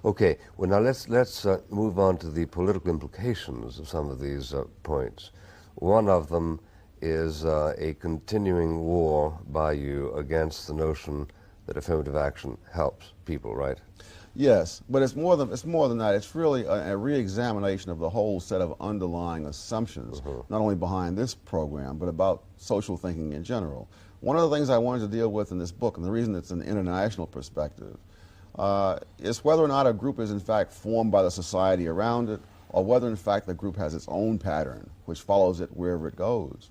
Okay, well now let's move on to the political implications of some of these points. One of them is a continuing war by you against the notion that affirmative action helps people, right? Yes, but it's more than that. It's really a re-examination of the whole set of underlying assumptions, not only behind this program, but about social thinking in general. One of the things I wanted to deal with in this book, and the reason it's an international perspective, is whether or not a group is in fact formed by the society around it, or whether in fact the group has its own pattern, which follows it wherever it goes.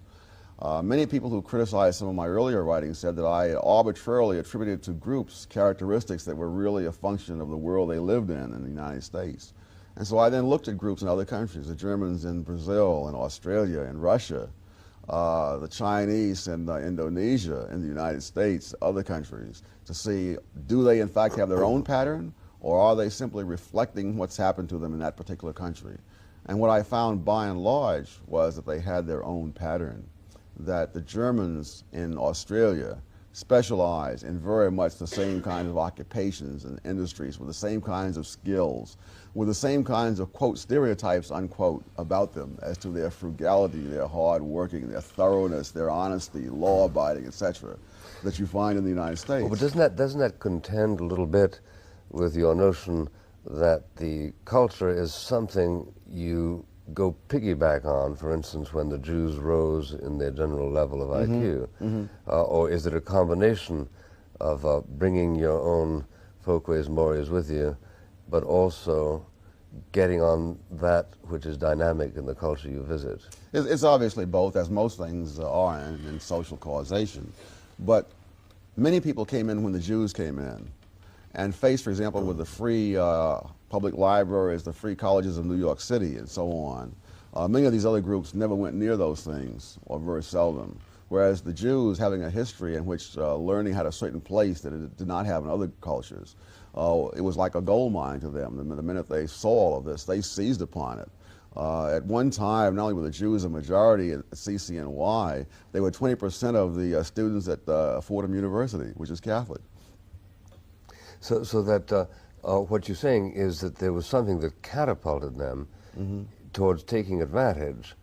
Many people who criticized some of my earlier writings said that I arbitrarily attributed to groups characteristics that were really a function of the world they lived in the United States. And so I then looked at groups in other countries, the Germans in Brazil and Australia and Russia, the Chinese and Indonesia in the United States, other countries, to see, do they in fact have their own pattern, or are they simply reflecting what's happened to them in that particular country? And what I found by and large was that they had their own pattern, that the Germans in Australia specialize in very much the same kinds of occupations and industries with the same kinds of skills, with the same kinds of, quote, stereotypes, unquote, about them as to their frugality, their hard working, their thoroughness, their honesty, law-abiding, etc., that you find in the United States. Well, but doesn't that contend a little bit with your notion that the culture is something you go piggyback on, for instance, when the Jews rose in their general level of IQ? Or is it a combination of bringing your own folkways, mores with you, but also getting on that which is dynamic in the culture you visit? It's obviously both, as most things are in social causation. But many people came in when the Jews came in, and faced, for example, with the free public libraries, the free colleges of New York City, and so on. Many of these other groups never went near those things, or very seldom. Whereas the Jews, having a history in which learning had a certain place that it did not have in other cultures, it was like a gold mine to them. The minute they saw all of this, they seized upon it. At one time, not only were the Jews a majority at CCNY, they were 20% of the students at Fordham University, which is Catholic. So that what you're saying is that there was something that catapulted them towards taking advantage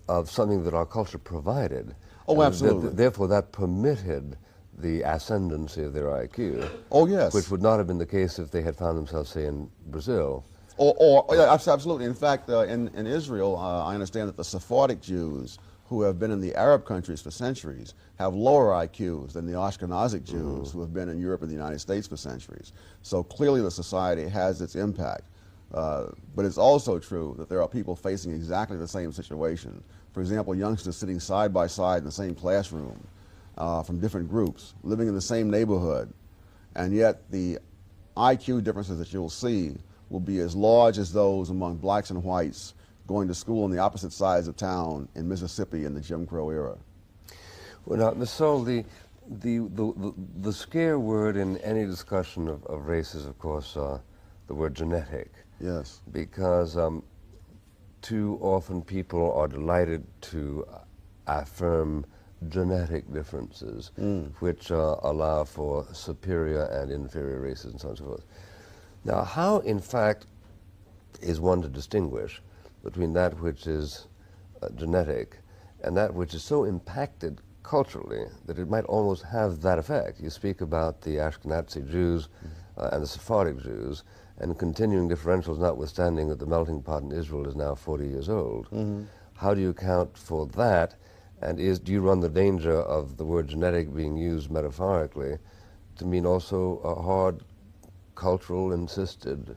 of something that our culture provided. Oh, absolutely. Therefore, that permitted the ascendancy of their IQ. Oh, yes. Which would not have been the case if they had found themselves, say, in Brazil. Yeah, absolutely. In fact, in Israel, I understand that the Sephardic Jews, who have been in the Arab countries for centuries, have lower IQs than the Ashkenazic Jews who have been in Europe and the United States for centuries. So clearly the society has its impact. But it's also true that there are people facing exactly the same situation. For example, youngsters sitting side by side in the same classroom from different groups, living in the same neighborhood, and yet the IQ differences that you'll see will be as large as those among blacks and whites going to school on the opposite sides of town in Mississippi in the Jim Crow era. Well, now, Ms. Sowell, the scare word in any discussion of race is, of course, the word genetic. Yes. Because too often people are delighted to affirm genetic differences, which allow for superior and inferior races and so on and so forth. Now, how, in fact, is one to distinguish between that which is genetic and that which is so impacted culturally that it might almost have that effect? You speak about the Ashkenazi Jews and the Sephardic Jews, and continuing differentials notwithstanding that the melting pot in Israel is now 40 years old. How do you account for that? And do you run the danger of the word genetic being used metaphorically to mean also hard cultural insisted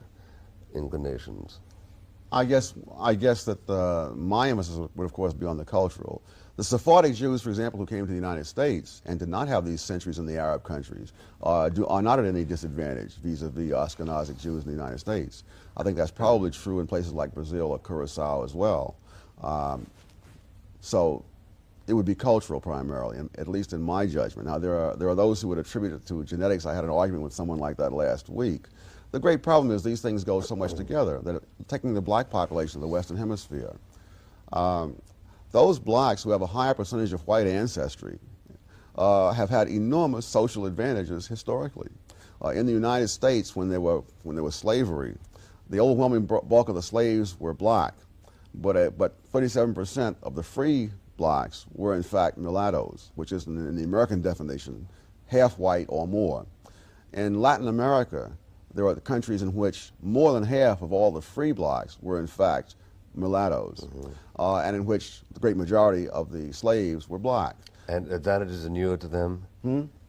inclinations? I guess that my emphasis would of course be on the cultural. The Sephardic Jews, for example, who came to the United States and did not have these centuries in the Arab countries, are not at any disadvantage vis-a-vis Ashkenazic Jews in the United States. I think that's probably true in places like Brazil or Curacao as well. So it would be cultural primarily, at least in my judgment. Now, there are those who would attribute it to genetics. I had an argument with someone like that last week. The great problem is these things go so much together, that taking the black population of the Western Hemisphere, those blacks who have a higher percentage of white ancestry have had enormous social advantages historically. In the United States, when there was slavery, the overwhelming bulk of the slaves were black, but 37% of the free blacks were in fact mulattoes, which is in the American definition, half white or more. In Latin America, there are countries in which more than half of all the free blacks were in fact mulattoes, and in which the great majority of the slaves were black. And advantages inured to them?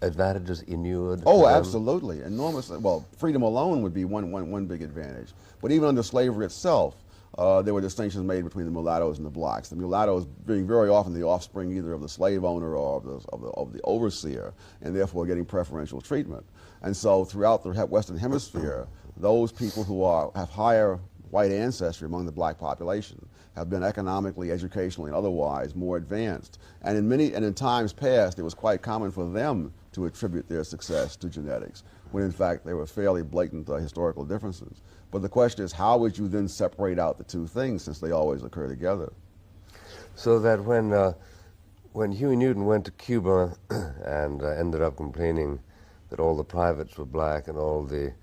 Advantages inured to Oh, them? absolutely. Enormous. Well, freedom alone would be one big advantage. But even under slavery itself, there were distinctions made between the mulattoes and the blacks. The mulattoes being very often the offspring either of the slave owner or of the overseer, and therefore getting preferential treatment. And so throughout the Western Hemisphere, those people who have higher white ancestry among the black population have been economically, educationally, and otherwise more advanced. And in times past, it was quite common for them to attribute their success to genetics, when in fact they were fairly blatant historical differences. But the question is, how would you then separate out the two things, since they always occur together? So that when Huey Newton went to Cuba and ended up complaining that all the privates were black and all the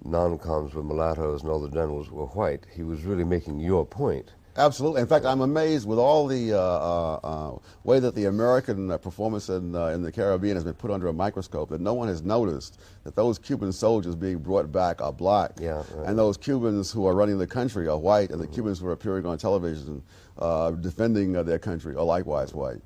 non-coms were mulattoes and all the generals were white, he was really making your point. Absolutely. In fact, I'm amazed with all the way that the American performance in the Caribbean has been put under a microscope, that no one has noticed that those Cuban soldiers being brought back are black. Yeah, right. And those Cubans who are running the country are white, and the Cubans who are appearing on television defending their country are likewise white.